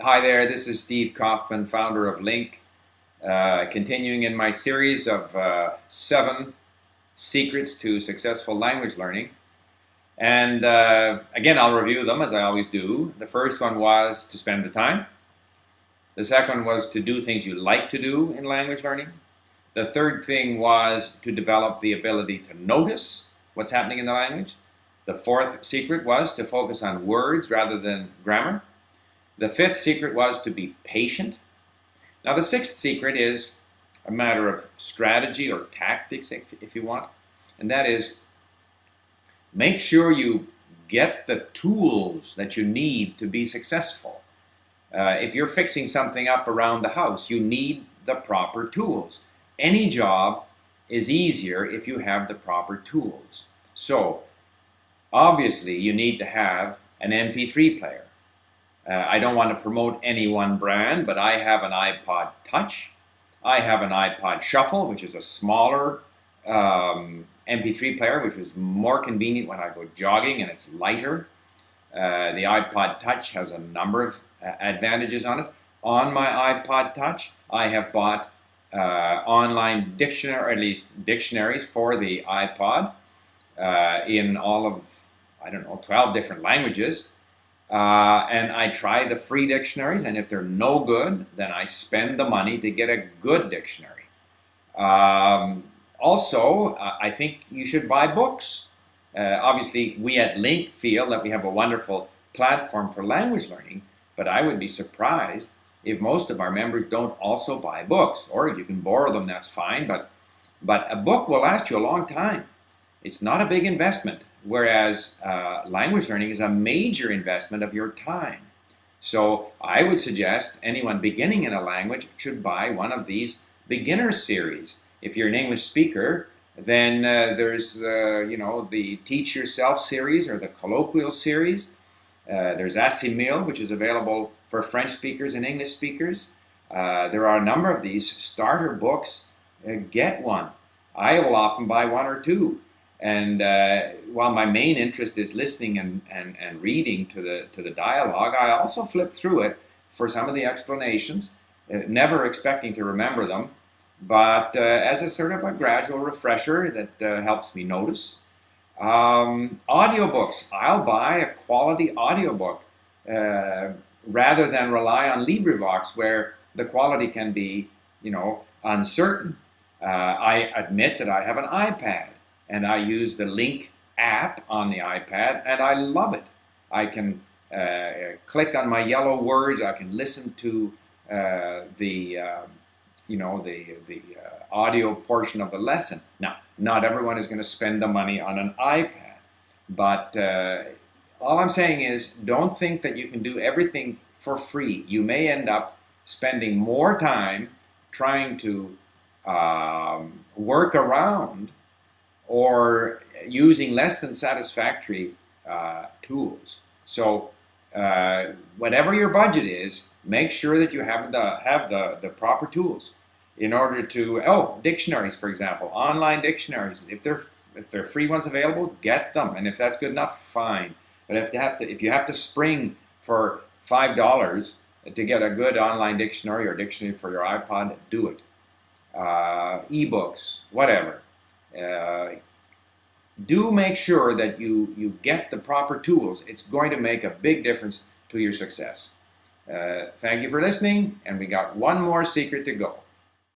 Hi there, this is Steve Kaufman, founder of Link, continuing in my series of 7 secrets to successful language learning. And again, I'll review them as I always do. The first one was to spend the time. The second was to do things you like to do in language learning. The third thing was to develop the ability to notice what's happening in the language. The fourth secret was to focus on words rather than grammar. The fifth secret was to be patient. Now, the sixth secret is a matter of strategy or tactics, if you want, and that is make sure you get the tools that you need to be successful. If you're fixing something up around the house, you need the proper tools. Any job is easier if you have the proper tools. So, obviously, you need to have an MP3 player. I don't want to promote any one brand, but I have an iPod Touch. I have an iPod Shuffle, which is a smaller MP3 player, which was more convenient when I go jogging, and it's lighter. The iPod Touch has a number of advantages on it. On my iPod Touch, I have bought online dictionary, or at least dictionaries for the iPod in all of, 12 different languages. And I try the free dictionaries, and if they're no good, then I spend the money to get a good dictionary. Also, I think you should buy books. Obviously, we at Link feel that we have a wonderful platform for language learning, but I would be surprised if most of our members don't also buy books. Or if you can borrow them, that's fine, but a book will last you a long time. It's not a big investment, whereas language learning is a major investment of your time. So I would suggest anyone beginning in a language should buy one of these beginner series. If you're an English speaker, then there's the Teach Yourself series or the Colloquial series. There's Assimil, which is available for French speakers and English speakers. There are a number of these starter books. Get one. I will often buy one or two. And while my main interest is listening and reading to the dialogue, I also flip through it for some of the explanations, never expecting to remember them, but as a sort of a gradual refresher that helps me notice. Audiobooks. I'll buy a quality audiobook rather than rely on LibriVox, where the quality can be, uncertain. I admit that I have an iPad, and I use the Link app on the iPad, and I love it. I can click on my yellow words. I can listen to the audio portion of the lesson. Now, not everyone is going to spend the money on an iPad, but all I'm saying is don't think that you can do everything for free. You may end up spending more time trying to work around or using less than satisfactory tools. So whatever your budget is, make sure that you have the proper tools in order to, dictionaries, for example, online dictionaries. If there are free ones available, get them, and if that's good enough, fine. But if you have to spring for $5 to get a good online dictionary or dictionary for your iPod, do it. Ebooks, whatever. Do make sure that you get the proper tools. It's going to make a big difference to your success. Thank you for listening, and we got one more secret to go.